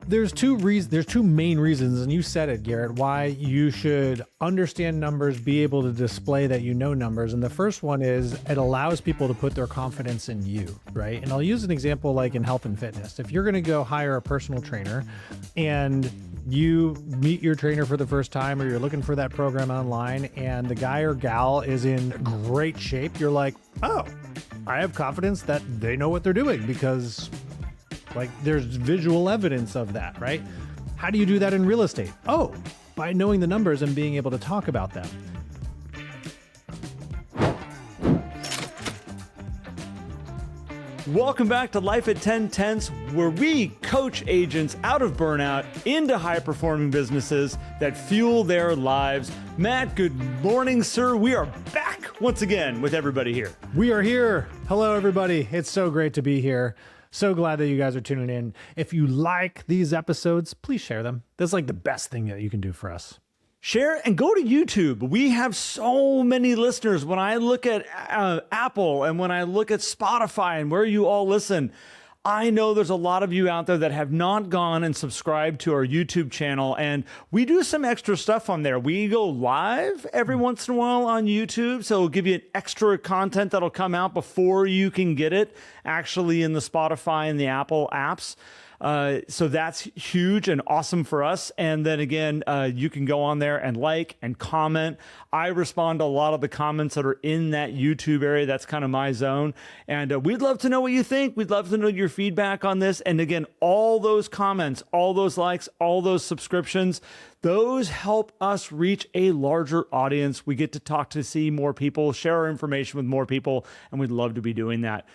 there's two main reasons, and you said it, Garrett, why you should understand numbers, be able to display that you know numbers. And the first one is it allows people to put their confidence in you, right? And I'll use an example like in health and fitness. If you're going to go hire a personal trainer and you meet your trainer for the first time, or you're looking for that program online and the guy or gal is in great shape, you're like, oh, I have confidence that they know what they're doing because like there's visual evidence of that, right? How do you do that in real estate? Oh, by knowing the numbers and being able to talk about them. Welcome back to Life at 10 Tenths, where we coach agents out of burnout into high-performing businesses that fuel their lives. Matt, good morning, sir. We are back once again with everybody here. We are here. Hello, everybody. It's so great to be here. So glad that you guys are tuning in. If you like these episodes, please share them. That's like the best thing that you can do for us. Share and go to YouTube. We have so many listeners. When I look at Apple and when I look at Spotify and where you all listen, I know there's a lot of you out there that have not gone and subscribed to our YouTube channel, and we do some extra stuff on there. We go live every once in a while on YouTube, so we'll give you an extra content that'll come out before you can get it actually in the Spotify and the Apple apps. So that's huge and awesome for us. And then again, you can go on there and like and comment. I respond to a lot of the comments that are in that YouTube area. That's kind of my zone. And we'd love to know what you think. We'd love to know your feedback on this. And again, all those comments, all those likes, all those subscriptions, those help us reach a larger audience. We get to talk to see more people, share our information with more people, and we'd love to be doing that.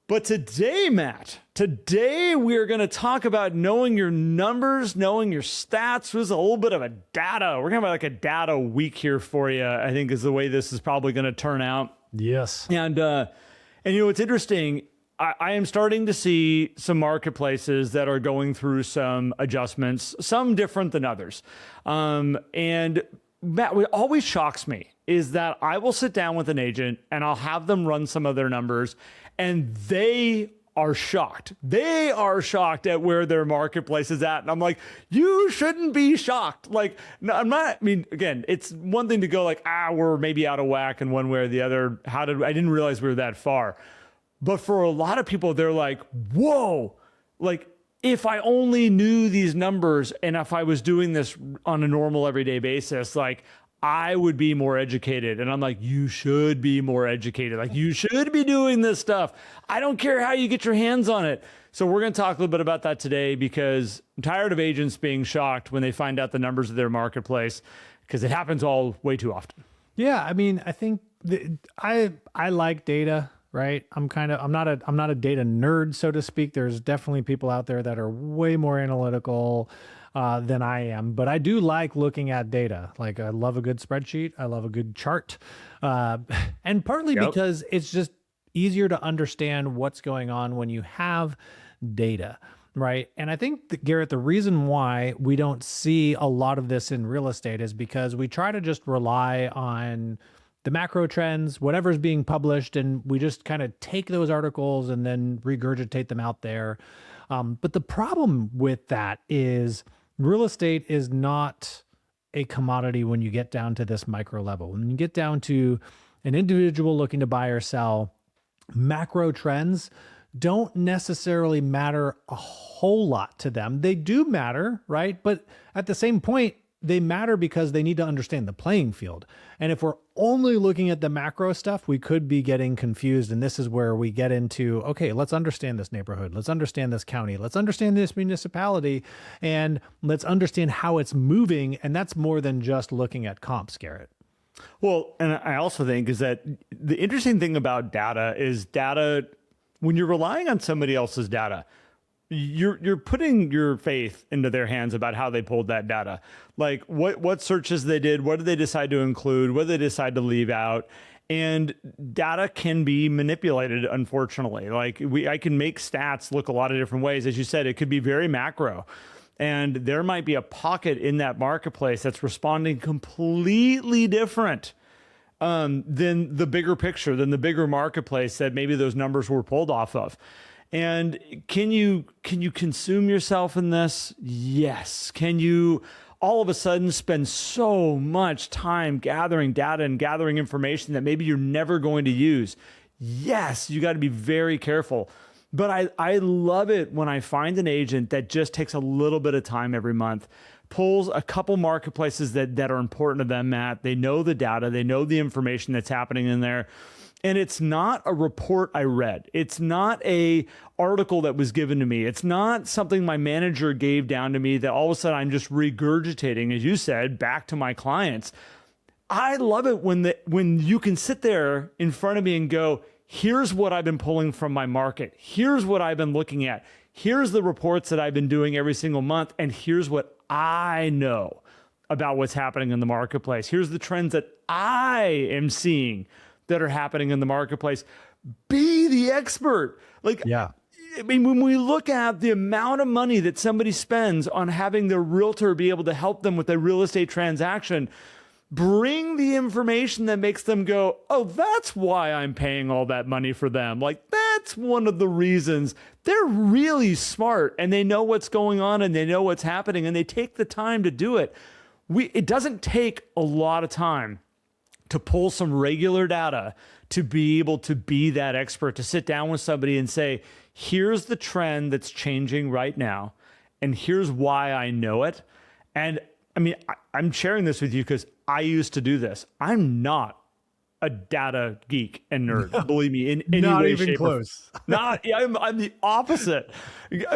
But today, Matt, we're going to talk about knowing your numbers, knowing your stats. This is a little bit of a data. We're going to have like a data week here for you, I think is the way this is probably going to turn out. Yes. And you know, it's interesting. I am starting to see some marketplaces that are going through some adjustments, some different than others. And Matt, what always shocks me is that I will sit down with an agent and I'll have them run some of their numbers, and they are shocked. They are shocked at where their marketplace is at. And I'm like, you shouldn't be shocked. Like, no, I'm not, I mean, again, it's one thing to go like, we're maybe out of whack in one way or the other. I didn't realize we were that far. But for a lot of people, they're like, whoa, like, if I only knew these numbers and if I was doing this on a normal everyday basis, like I would be more educated. And I'm like, you should be more educated. Like you should be doing this stuff. I don't care how you get your hands on it. So we're going to talk a little bit about that today because I'm tired of agents being shocked when they find out the numbers of their marketplace, because it happens all way too often. Yeah. I mean, I think I like data. Right. I'm not a data nerd, so to speak. There's definitely people out there that are way more analytical than I am, but I do like looking at data. Like I love a good spreadsheet. I love a good chart. And partly because it's just easier to understand what's going on when you have data. Right. And I think that, Garrett, the reason why we don't see a lot of this in real estate is because we try to just rely on the macro trends, whatever's being published, and we just kind of take those articles and then regurgitate them out there. But the problem with that is real estate is not a commodity when you get down to this micro level. When you get down to an individual looking to buy or sell, macro trends don't necessarily matter a whole lot to them. They do matter, right? But at the same point, they matter because they need to understand the playing field. And if we're only looking at the macro stuff, we could be getting confused. And this is where we get into, okay, let's understand this neighborhood. Let's understand this county. Let's understand this municipality. And let's understand how it's moving. And that's more than just looking at comps, Garrett. Well, and I also think is that the interesting thing about data is data, when you're relying on somebody else's data, you're putting your faith into their hands about how they pulled that data. Like what searches they did, what did they decide to include, what did they decide to leave out? And data can be manipulated, unfortunately. Like I can make stats look a lot of different ways. As you said, it could be very macro. And there might be a pocket in that marketplace that's responding completely different than the bigger picture, than the bigger marketplace that maybe those numbers were pulled off of. And can you consume yourself in this? Yes. Can you all of a sudden spend so much time gathering data and gathering information that maybe you're never going to use? Yes, you got to be very careful. But I love it when I find an agent that just takes a little bit of time every month, pulls a couple marketplaces that are important to them, Matt. They know the data, they know the information that's happening in there. And it's not a report I read. It's not a article that was given to me. It's not something my manager gave down to me that all of a sudden I'm just regurgitating, as you said, back to my clients. I love it when you can sit there in front of me and go, here's what I've been pulling from my market. Here's what I've been looking at. Here's the reports that I've been doing every single month. And here's what I know about what's happening in the marketplace. Here's the trends that I am seeing that are happening in the marketplace. Be the expert. Yeah. I mean, when we look at the amount of money that somebody spends on having their realtor be able to help them with a real estate transaction, bring the information that makes them go, oh, that's why I'm paying all that money for them. That's one of the reasons. They're really smart and they know what's going on and they know what's happening and they take the time to do it. It doesn't take a lot of time to pull some regular data to be able to be that expert, to sit down with somebody and say, here's the trend that's changing right now, and here's why I know it. And I mean, I'm sharing this with you because I used to do this. I'm not a data geek and nerd, believe me, in any Not way, even shape, close. I'm the opposite.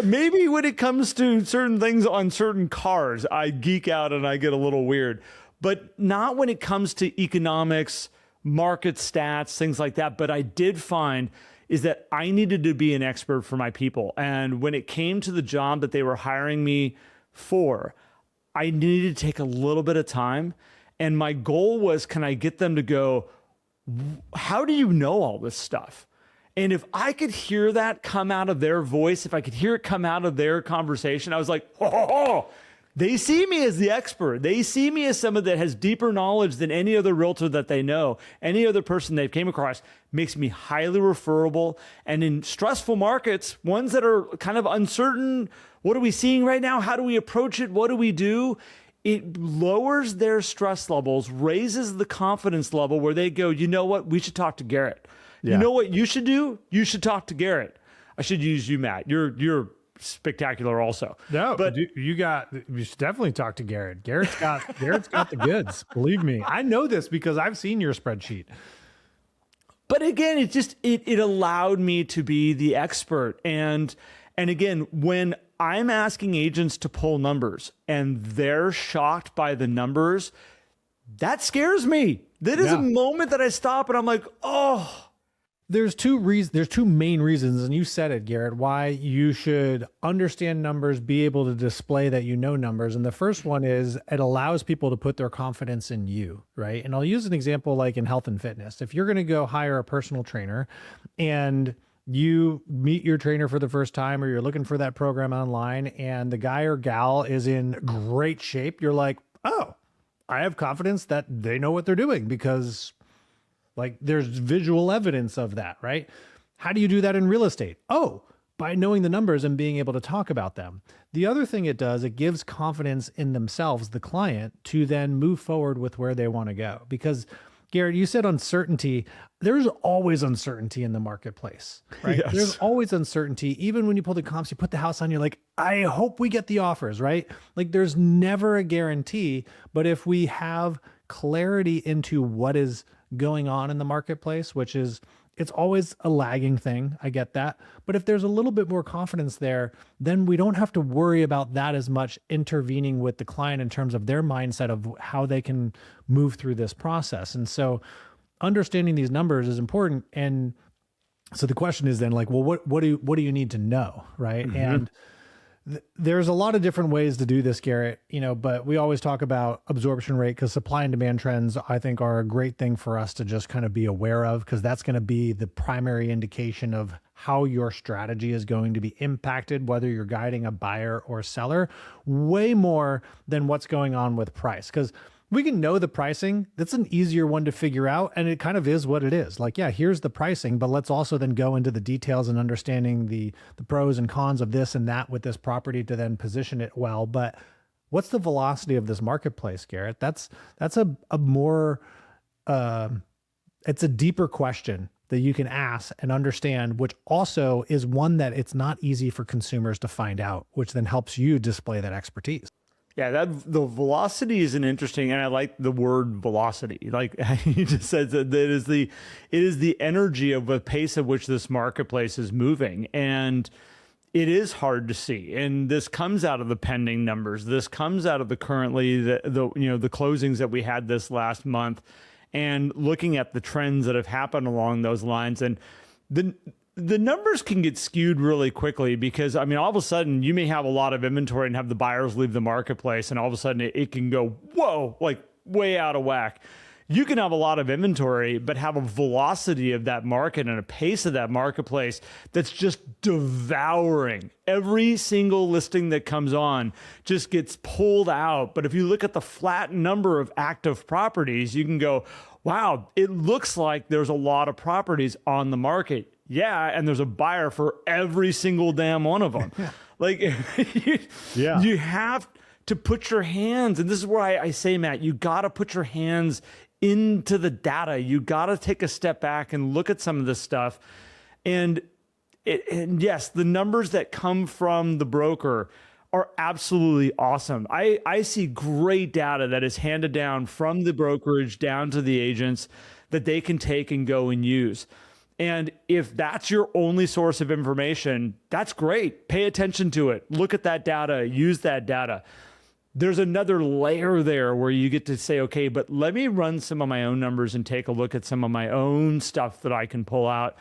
Maybe when it comes to certain things on certain cars, I geek out and I get a little weird. But not when it comes to economics, market stats, things like that. But I did find is that I needed to be an expert for my people. And when it came to the job that they were hiring me for, I needed to take a little bit of time. And my goal was, can I get them to go, how do you know all this stuff? And if I could hear that come out of their voice, if I could hear it come out of their conversation, I was like, oh. They see me as the expert. They see me as someone that has deeper knowledge than any other realtor that they know. Any other person they've came across makes me highly referable. And in stressful markets, ones that are kind of uncertain, what are we seeing right now? How do we approach it? What do we do? It lowers their stress levels, raises the confidence level where they go, you know what? We should talk to Garrett. Yeah. You know what you should do? You should talk to Garrett. I should use you, Matt. You're spectacular also. No, but you should definitely talk to Garrett. Garrett's got the goods. Believe me. I know this because I've seen your spreadsheet. But again, it allowed me to be the expert. And again, when I'm asking agents to pull numbers and they're shocked by the numbers, that scares me. That is a moment that I stop and I'm like, oh. There's two main reasons, and you said it, Garrett, why you should understand numbers, be able to display that you know numbers. And the first one is it allows people to put their confidence in you, right? And I'll use an example like in health and fitness. If you're going to go hire a personal trainer and you meet your trainer for the first time, or you're looking for that program online and the guy or gal is in great shape, you're like, oh, I have confidence that they know what they're doing because there's visual evidence of that, right? How do you do that in real estate? Oh, by knowing the numbers and being able to talk about them. The other thing it does, it gives confidence in themselves, the client, to then move forward with where they want to go. Because Garrett, you said uncertainty. There's always uncertainty in the marketplace, right? Yes. There's always uncertainty. Even when you pull the comps, you put the house on, you're like, I hope we get the offers, right? There's never a guarantee, but if we have clarity into what is going on in the marketplace, which is, it's always a lagging thing. I get that. But if there's a little bit more confidence there, then we don't have to worry about that as much intervening with the client in terms of their mindset of how they can move through this process. And so understanding these numbers is important. And so the question is then well, what do you need to know? Right. Mm-hmm. And there's a lot of different ways to do this, Garrett, but we always talk about absorption rate because supply and demand trends, I think, are a great thing for us to just kind of be aware of, because that's going to be the primary indication of how your strategy is going to be impacted, whether you're guiding a buyer or seller, way more than what's going on with price. Because we can know the pricing. That's an easier one to figure out. And it kind of is what it is. Like, yeah, here's the pricing, but let's also then go into the details and understanding the pros and cons of this and that with this property to then position it well. But what's the velocity of this marketplace, Garrett? That's a more, it's a deeper question that you can ask and understand, which also is one that it's not easy for consumers to find out, which then helps you display that expertise. Yeah, the velocity is an interesting, and I like the word velocity. Like you just said, that it is the energy of the pace at which this marketplace is moving, and it is hard to see. And this comes out of the pending numbers. This comes out of the currently the closings that we had this last month, and looking at the trends that have happened along those lines, and the numbers can get skewed really quickly because, I mean, all of a sudden you may have a lot of inventory and have the buyers leave the marketplace, and all of a sudden it can go, whoa, like way out of whack. You can have a lot of inventory, but have a velocity of that market and a pace of that marketplace that's just devouring. Every single listing that comes on just gets pulled out. But if you look at the flat number of active properties, you can go, wow, it looks like there's a lot of properties on the market. Yeah, and there's a buyer for every single damn one of them. Like, you have to put your hands, and this is why I say, Matt, you got to put your hands into the data. You got to take a step back and look at some of this stuff. And yes, the numbers that come from the broker are absolutely awesome. I see great data that is handed down from the brokerage down to the agents that they can take and go and use. And if that's your only source of information, that's great. Pay attention to it. Look at that data. Use that data. There's another layer there where you get to say, okay, but let me run some of my own numbers and take a look at some of my own stuff that I can pull out.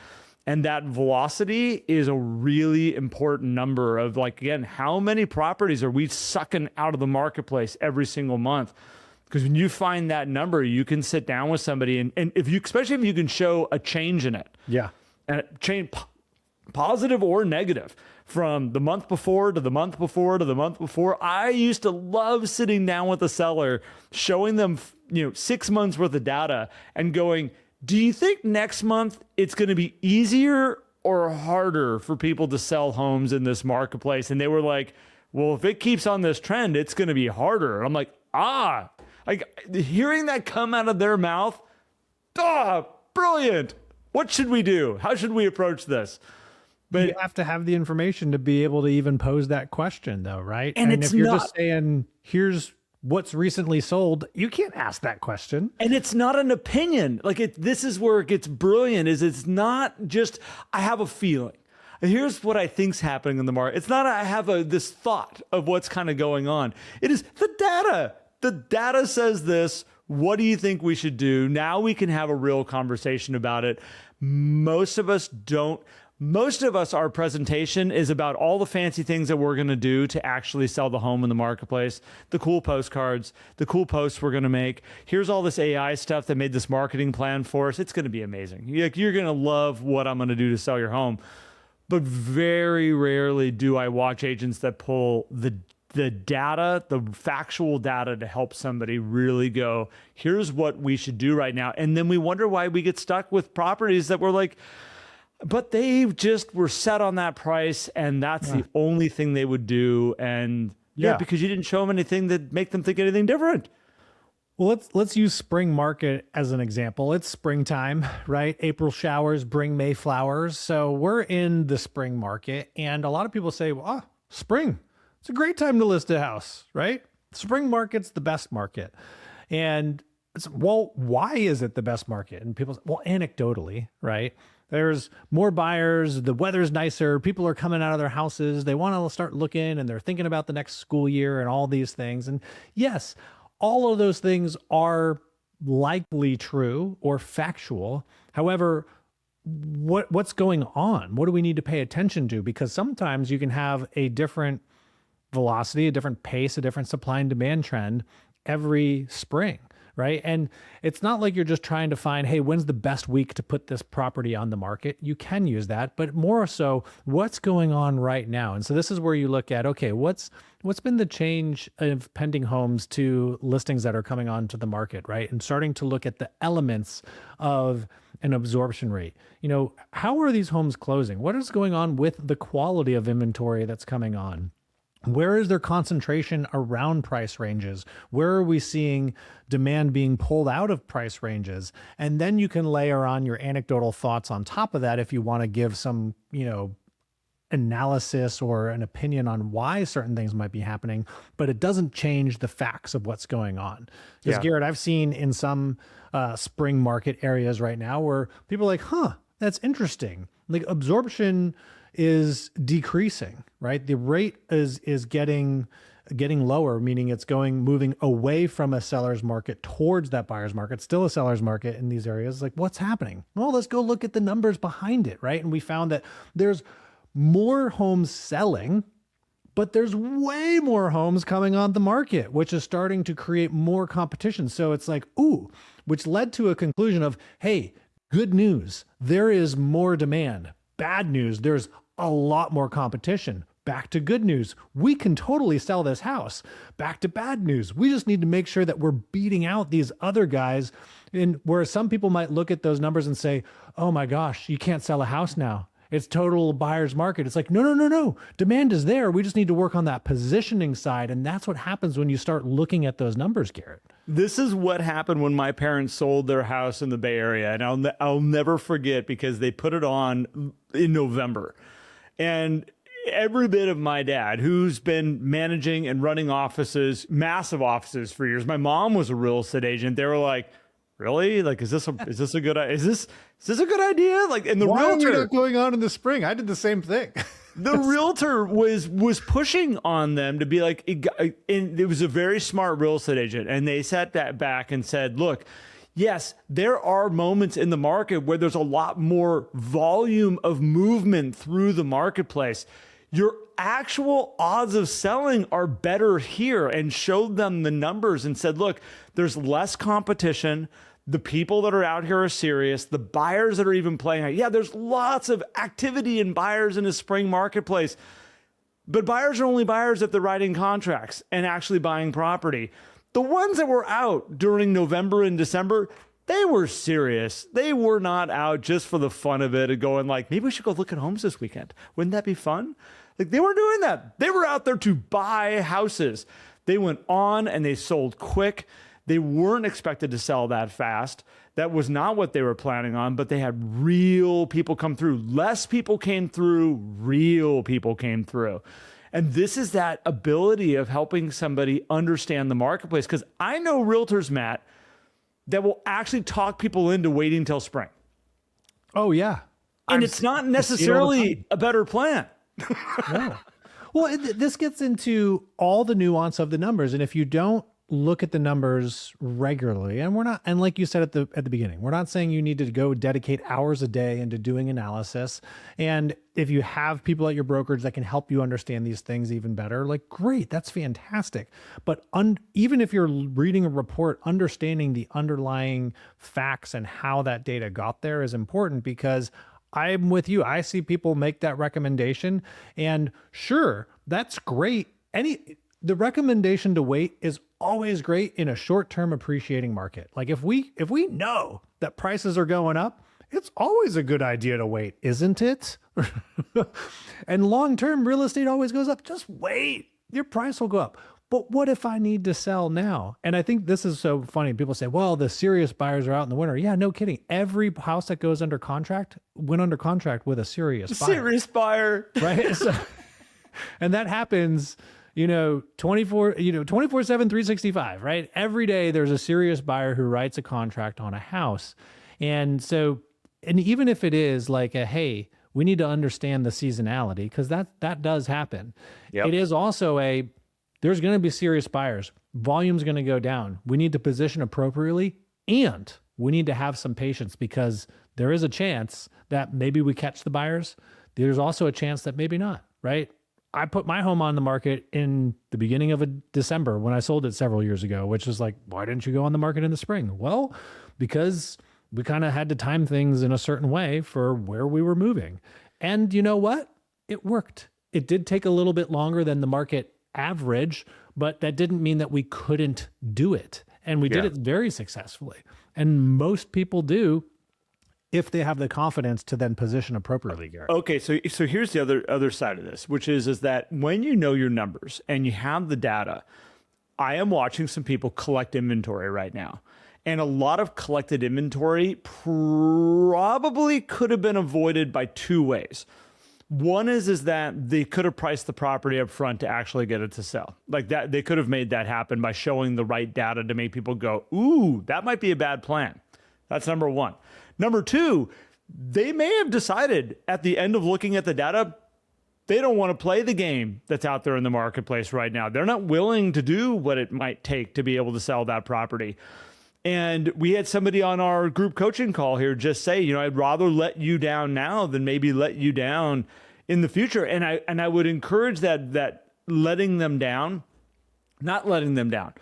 And that velocity is a really important number of, like, again, how many properties are we sucking out of the marketplace every single month? Because when you find that number, you can sit down with somebody and if you, especially if you can show a change in it. Yeah. And change positive or negative from the month before to the month before to the month before. I used to love sitting down with a seller, showing them, 6 months worth of data and going, do you think next month it's going to be easier or harder for people to sell homes in this marketplace? And they were like, well, if it keeps on this trend, it's going to be harder. And I'm like, like hearing that come out of their mouth, brilliant. What should we do? How should we approach this? But you have to have the information to be able to even pose that question, though, right? And if you're just saying, here's what's recently sold, you can't ask that question. And it's not an opinion. Like, this is where it gets brilliant, is it's not just, I have a feeling. Here's what I think's happening in the market. It's not I have this thought of what's kind of going on. It is the data. The data says this. What do you think we should do? Now we can have a real conversation about it. Most of us, our presentation is about all the fancy things that we're going to do to actually sell the home in the marketplace, the cool postcards, the cool posts we're going to make. Here's all this AI stuff that made this marketing plan for us. It's going to be amazing. You're going to love what I'm going to do to sell your home. But very rarely do I watch agents that pull the data, the factual data to help somebody really go, here's what we should do right now. And then we wonder why we get stuck with properties that we're like, but they just were set on that price and that's the only thing they would do. And because you didn't show them anything that make them think anything different. Well, let's use spring market as an example. It's springtime, right? April showers bring May flowers. So we're in the spring market and a lot of people say, well, spring, it's a great time to list a house, right? Spring market's the best market. And it's, well, why is it the best market? And people say, well, anecdotally, right? There's more buyers, the weather's nicer, people are coming out of their houses, they want to start looking and they're thinking about the next school year and all these things. And yes, all of those things are likely true or factual. However, what's going on? What do we need to pay attention to? Because sometimes you can have a different velocity, a different pace, a different supply and demand trend, every spring, right? And it's not like you're just trying to find, hey, when's the best week to put this property on the market? You can use that, but more so, what's going on right now? And so this is where you look at, okay, what's been the change of pending homes to listings that are coming onto the market, right? And starting to look at the elements of an absorption rate. You know, how are these homes closing? What is going on with the quality of inventory that's coming on? Where is their concentration around price ranges? Where are we seeing demand being pulled out of price ranges? And then you can layer on your anecdotal thoughts on top of that if you want to give some, analysis or an opinion on why certain things might be happening, but it doesn't change the facts of what's going on. Because Garrett, I've seen in some spring market areas right now where people are like, that's interesting. Like absorption is decreasing, right? The rate is getting lower, meaning it's moving away from a seller's market towards that buyer's market, still a seller's market in these areas. Like, what's happening? Well, let's go look at the numbers behind it, right? And we found that there's more homes selling, but there's way more homes coming on the market, which is starting to create more competition. So it's like, which led to a conclusion of, hey, good news, there is more demand. Bad news, there's a lot more competition. Back to good news, we can totally sell this house. Back to bad news, we just need to make sure that we're beating out these other guys. And where some people might look at those numbers and say, oh my gosh, you can't sell a house now. It's total buyer's market. It's like, no. Demand is there. We just need to work on that positioning side. And that's what happens when you start looking at those numbers, Garrett. This is what happened when my parents sold their house in the Bay Area. And I'll never forget because they put it on in November. And every bit of my dad, who's been managing and running offices, massive offices for years. My mom was a real estate agent. They were like, really? Like, is this a good idea? Like, and the Why realtor are we not going on in the spring? I did the same thing. The realtor was pushing on them to be like, and it was a very smart real estate agent. And they sat that back and said, look, yes, there are moments in the market where there's a lot more volume of movement through the marketplace. Your actual odds of selling are better here, and showed them the numbers and said, look, there's less competition. The people that are out here are serious. The buyers that are even playing, there's lots of activity in buyers in the spring marketplace. But buyers are only buyers if they're writing contracts and actually buying property. The ones that were out during November and December, they were serious. They were not out just for the fun of it and going like, maybe we should go look at homes this weekend. Wouldn't that be fun? Like, they weren't doing that. They were out there to buy houses. They went on and they sold quick. They weren't expected to sell that fast. That was not what they were planning on, but they had real people come through. Less people came through, real people came through. And this is that ability of helping somebody understand the marketplace. Because I know realtors, Matt, that will actually talk people into waiting till spring. Oh, yeah. And it's not necessarily a better plan. No. Well, this gets into all the nuance of the numbers. And if you don't look at the numbers regularly, and like you said at the beginning, we're not saying you need to go dedicate hours a day into doing analysis. And if you have people at your brokerage that can help you understand these things even better, like, great, that's fantastic. But even if you're reading a report, understanding the underlying facts and how that data got there is important, because I'm with you. I see people make that recommendation, and sure, that's great. The recommendation to wait is always great in a short-term appreciating market. Like, if we know that prices are going up, it's always a good idea to wait, isn't it? And long-term real estate always goes up. Just wait. Your price will go up. But what if I need to sell now? And I think this is so funny. People say, well, the serious buyers are out in the winter. Yeah, no kidding. Every house that goes under contract went under contract with a serious buyer. Serious buyer. Right? And that happens 24/7, 365, right? Every day there's a serious buyer who writes a contract on a house. And even if it is like hey, we need to understand the seasonality, because that does happen. Yep. It is also there's going to be serious buyers. Volume's going to go down. We need to position appropriately, and we need to have some patience, because there is a chance that maybe we catch the buyers. There's also a chance that maybe not, right? I put my home on the market in the beginning of December when I sold it several years ago, which was like, why didn't you go on the market in the spring? Well, because we kind of had to time things in a certain way for where we were moving. And you know what? It worked. It did take a little bit longer than the market average, but that didn't mean that we couldn't do it. And we did it very successfully. And most people do if they have the confidence to then position appropriately, Garrett. Okay, so here's the other side of this, which is that when you know your numbers and you have the data, I am watching some people collect inventory right now. And a lot of collected inventory probably could have been avoided by two ways. One is that they could have priced the property up front to actually get it to sell. Like that, they could have made that happen by showing the right data to make people go, ooh, that might be a bad plan. That's number one. Number two, they may have decided at the end of looking at the data, they don't want to play the game that's out there in the marketplace right now. They're not willing to do what it might take to be able to sell that property. And we had somebody on our group coaching call here just say, you know, I'd rather let you down now than maybe let you down in the future. And I would encourage that letting them down, not letting them down.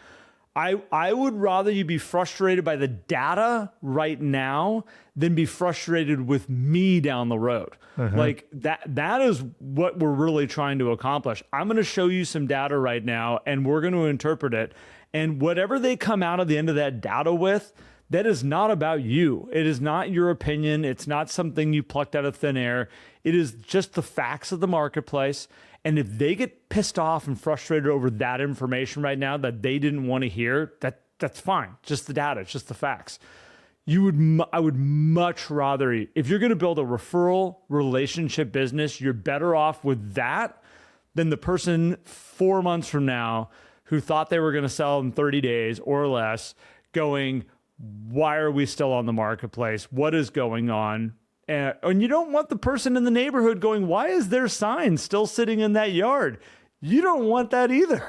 I would rather you be frustrated by the data right now than be frustrated with me down the road. Like that is what we're really trying to accomplish. I'm going to show you some data right now and we're going to interpret it. And whatever they come out of the end of that data with, that is not about you. It is not your opinion. It's not something you plucked out of thin air. It is just the facts of the marketplace. And if they get pissed off and frustrated over that information right now that they didn't want to hear, that's fine. Just the data, it's just the facts. I would much rather, if you're going to build a referral relationship business, you're better off with that than the person 4 months from now who thought they were going to sell in 30 days or less going, why are we still on the marketplace? What is going on? And you don't want the person in the neighborhood going, why is their sign still sitting in that yard? You don't want that either.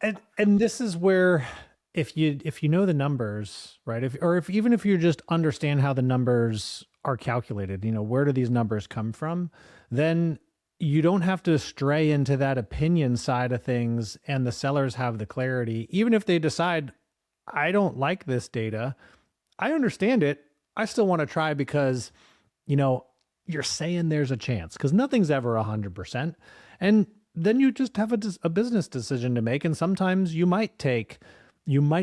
and this is where if you know the numbers, right? Even if you just understand how the numbers are calculated, you know, where do these numbers come from? Then you don't have to stray into that opinion side of things and the sellers have the clarity. Even if they decide, I don't like this data, I understand it, I still want to try because, you know, you're saying there's a chance because nothing's ever 100%. And then you just have a business decision to make. And sometimes you might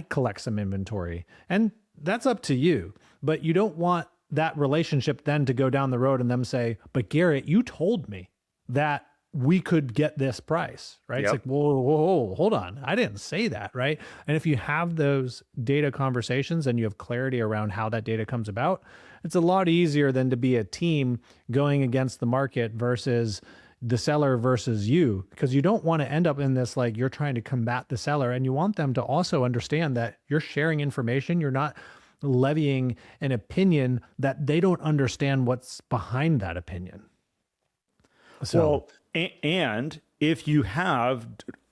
collect some inventory and that's up to you, but you don't want that relationship then to go down the road and them say, but Garrett, you told me that we could get this price, right? It's like, whoa, hold on. I didn't say that, right? And if you have those data conversations and you have clarity around how that data comes about, it's a lot easier than to be a team going against the market versus the seller versus you, because you don't want to end up in this, like you're trying to combat the seller and you want them to also understand that you're sharing information. You're not levying an opinion that they don't understand what's behind that opinion. So, well, and if you have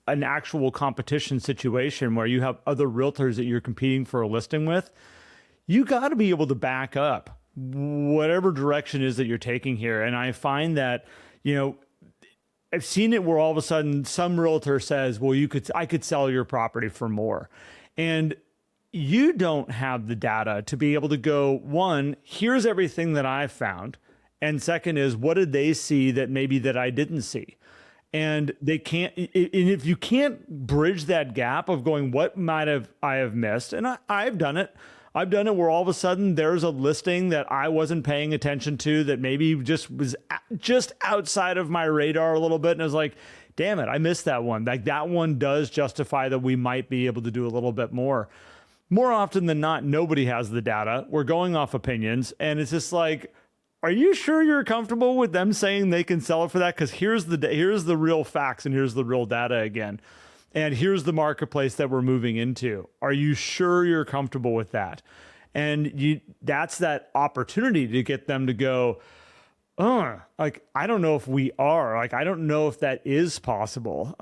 an actual competition situation where you have other realtors that you're competing for a listing with, you got to be able to back up whatever direction is that you're taking here. And I find that, you know, I've seen it where all of a sudden some realtor says, well, I could sell your property for more. And you don't have the data to be able to go, one, here's everything that I've found. And second is, what did they see that maybe that I didn't see? And they can't, and if you can't bridge that gap of going, what I have missed? And I've done it. I've done it where all of a sudden there's a listing that I wasn't paying attention to that maybe just was just outside of my radar a little bit. And I was like, damn it, I missed that one. Like that one does justify that we might be able to do a little bit more. More often than not, nobody has the data. We're going off opinions. And it's just like, are you sure you're comfortable with them saying they can sell it for that? Because here's the real facts and here's the real data again. And here's the marketplace that we're moving into. Are you sure you're comfortable with that? And that's that opportunity to get them to go, like, I don't know if we are. Like, I don't know if that is possible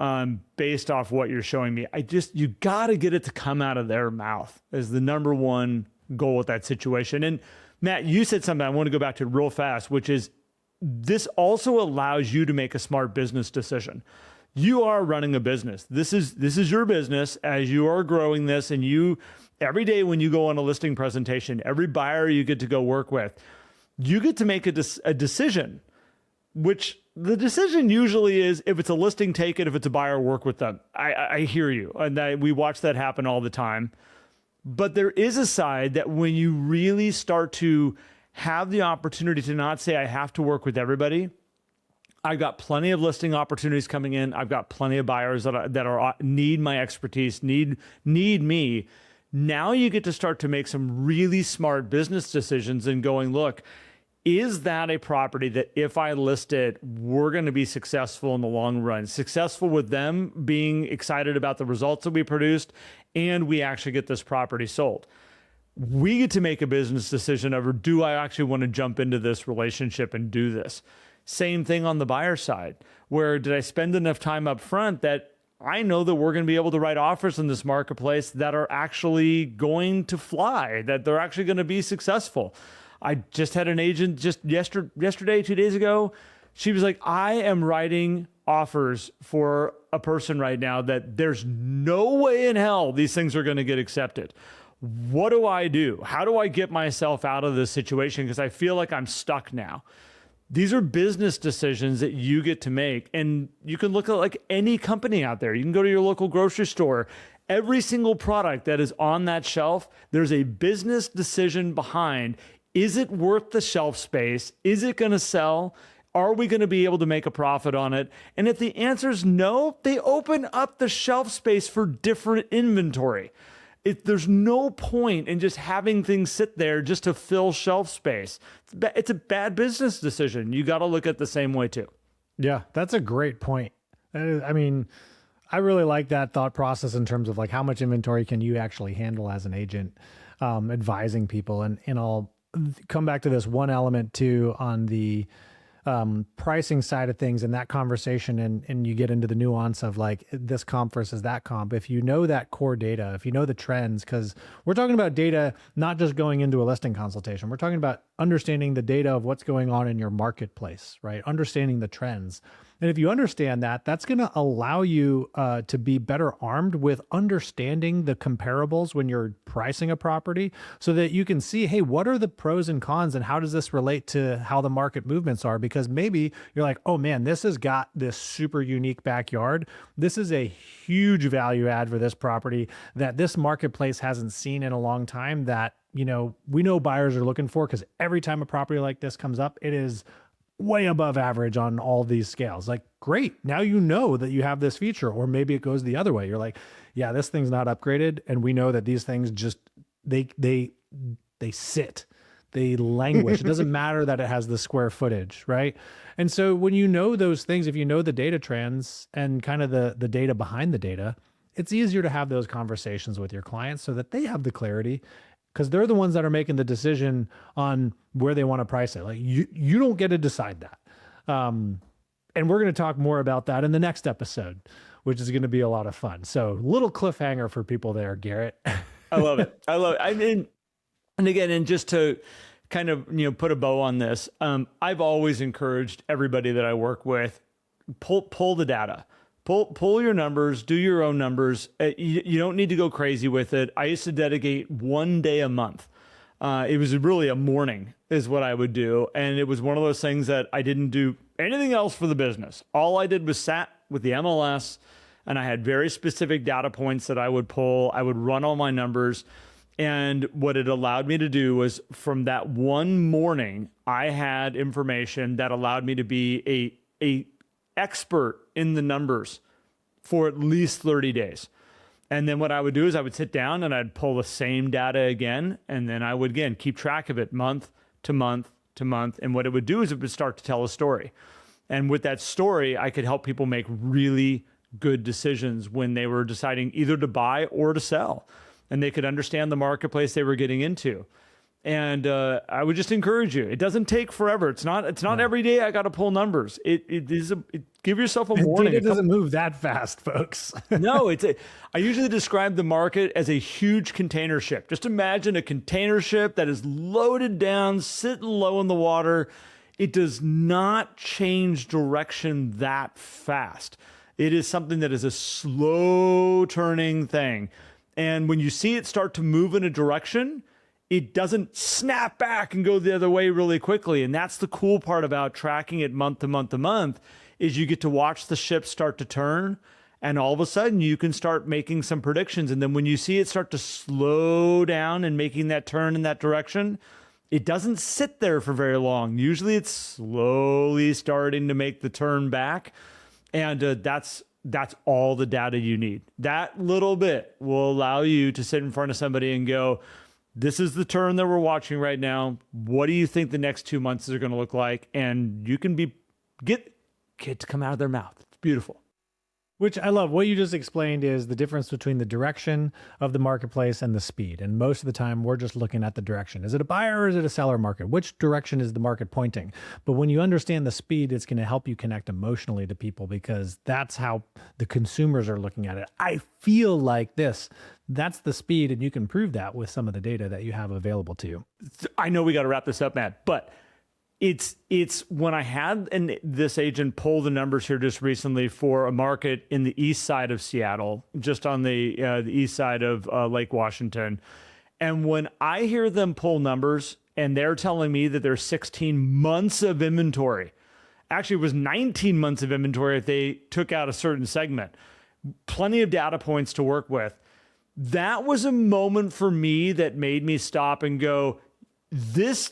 based off what you're showing me. You got to get it to come out of their mouth as the number one goal with that situation. And Matt, you said something I want to go back to real fast, which is this also allows you to make a smart business decision. You are running a business. This is your business as you are growing this, and every day when you go on a listing presentation, every buyer you get to go work with, you get to make a decision, which the decision usually is, if it's a listing, take it. If it's a buyer, work with them. I hear you. And we watch that happen all the time. But there is a side that when you really start to have the opportunity to not say, I have to work with everybody. I've got plenty of listing opportunities coming in. I've got plenty of buyers that need my expertise, need me. Now you get to start to make some really smart business decisions and going, look, is that a property that if I list it, we're going to be successful in the long run, successful with them being excited about the results that we produced, and we actually get this property sold. We get to make a business decision of, do I actually want to jump into this relationship and do this? Same thing on the buyer side, where did I spend enough time up front that I know that we're going to be able to write offers in this marketplace that are actually going to fly, that they're actually going to be successful. I just had an agent just yesterday, 2 days ago. She was like, I am writing offers for a person right now that there's no way in hell these things are going to get accepted. What do I do? How do I get myself out of this situation? Because I feel like I'm stuck now. These are business decisions that you get to make. And you can look at like any company out there. You can go to your local grocery store. Every single product that is on that shelf, there's a business decision behind. Is it worth the shelf space? Is it going to sell? Are we going to be able to make a profit on it? And if the answer is no, they open up the shelf space for different inventory. There's no point in just having things sit there just to fill shelf space. It's a bad business decision. You got to look at it the same way too. Yeah, that's a great point. I mean, I really like that thought process in terms of like how much inventory can you actually handle as an agent, advising people. And I'll come back to this one element too on the pricing side of things in that conversation, and you get into the nuance of like this comp versus that comp. If you know that core data, if you know the trends, because we're talking about data, not just going into a listing consultation, we're talking about understanding the data of what's going on in your marketplace, right? Understanding the trends. And if you understand that, that's going to allow you to be better armed with understanding the comparables when you're pricing a property, so that you can see, hey, what are the pros and cons and how does this relate to how the market movements are? Because maybe you're like, oh man, this has got this super unique backyard. This is a huge value add for this property that this marketplace hasn't seen in a long time, that, you know, we know buyers are looking for, because every time a property like this comes up, it is way above average on all these scales. Like, great. Now you know that you have this feature. Or maybe it goes the other way. You're like, yeah, this thing's not upgraded. And we know that these things just, they sit, they languish. It doesn't matter that it has the square footage, right? And so when you know those things, if you know the data trends and kind of the data behind the data, it's easier to have those conversations with your clients so that they have the clarity, because they're the ones that are making the decision on where they want to price it. Like you don't get to decide that. And we're going to talk more about that in the next episode, which is going to be a lot of fun. So little cliffhanger for people there, Garrett. I love it. I love it. I mean, and again, and just to kind of, put a bow on this, I've always encouraged everybody that I work with, pull the data. Pull your numbers, do your own numbers. You don't need to go crazy with it. I used to dedicate 1 day a month. It was really a morning is what I would do. And it was one of those things that I didn't do anything else for the business. All I did was sat with the MLS, and I had very specific data points that I would pull. I would run all my numbers. And what it allowed me to do was, from that one morning, I had information that allowed me to be a expert in the numbers for at least 30 days. And then what I would do is I would sit down and I'd pull the same data again. And then I would, again, keep track of it month to month to month. And what it would do is it would start to tell a story. And with that story, I could help people make really good decisions when they were deciding either to buy or to sell. And they could understand the marketplace they were getting into. And I would just encourage you. It doesn't take forever. It's not every day I got to pull numbers. Give yourself a warning. It doesn't move that fast, folks. No, I usually describe the market as a huge container ship. Just imagine a container ship that is loaded down, sitting low in the water. it does not change direction that fast. It is something that is a slow turning thing. And when you see it start to move in a direction, it doesn't snap back and go the other way really quickly. And that's the cool part about tracking it month to month to month, is you get to watch the ship start to turn, and all of a sudden you can start making some predictions. And then when you see it start to slow down and making that turn in that direction, it doesn't sit there for very long. Usually it's slowly starting to make the turn back. And that's all the data you need. That little bit will allow you to sit in front of somebody and go, this is the turn that we're watching right now. What do you think the next 2 months are going to look like? And you can get to come out of their mouth. It's beautiful. Which I love. What you just explained is the difference between the direction of the marketplace and the speed. And most of the time, we're just looking at the direction. Is it a buyer or is it a seller market? Which direction is the market pointing? But when you understand the speed, it's going to help you connect emotionally to people, because that's how the consumers are looking at it. I feel like this. That's the speed, and you can prove that with some of the data that you have available to you. I know we got to wrap this up, Matt, but it's when I had this agent pull the numbers here just recently for a market in the east side of Seattle, just on the east side of Lake Washington. And when I hear them pull numbers and they're telling me that there's 16 months of inventory, actually it was 19 months of inventory if they took out a certain segment, plenty of data points to work with. That was a moment for me that made me stop and go, this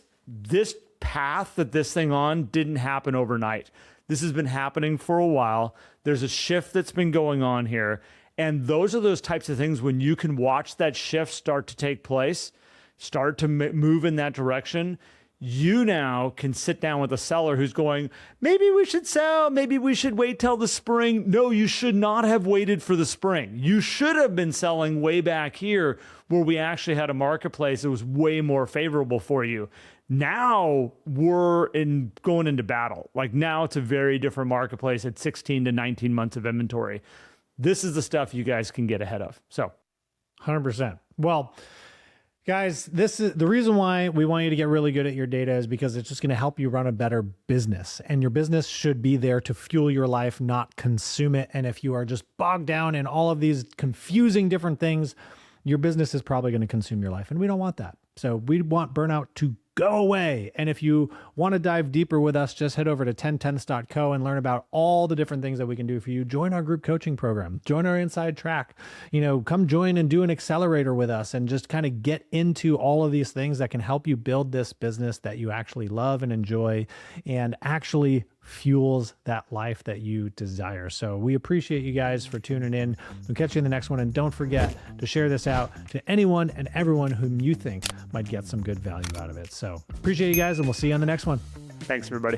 path that this thing on didn't happen overnight. This has been happening for a while. There's a shift that's been going on here. And those are those types of things when you can watch that shift start to take place, start to move in that direction. You now can sit down with a seller who's going, maybe we should sell, maybe we should wait till the spring. No, you should not have waited for the spring. You should have been selling way back here where we actually had a marketplace that was way more favorable for you. Now we're going into battle. Like now it's a very different marketplace at 16 to 19 months of inventory. This is the stuff you guys can get ahead of. So 100%. Well, guys, this is the reason why we want you to get really good at your data, is because it's just going to help you run a better business, and your business should be there to fuel your life, not consume it. And if you are just bogged down in all of these confusing different things, your business is probably going to consume your life. And we don't want that. So we want burnout to go away. And if you want to dive deeper with us, just head over to 10tenths.co and learn about all the different things that we can do for you. Join our group coaching program, join our inside track, come join and do an accelerator with us, and just kind of get into all of these things that can help you build this business that you actually love and enjoy, and actually fuels that life that you desire. So we appreciate you guys for tuning in. We'll catch you in the next one. And don't forget to share this out to anyone and everyone whom you think might get some good value out of it. So appreciate you guys, and we'll see you on the next one. thanks, everybody.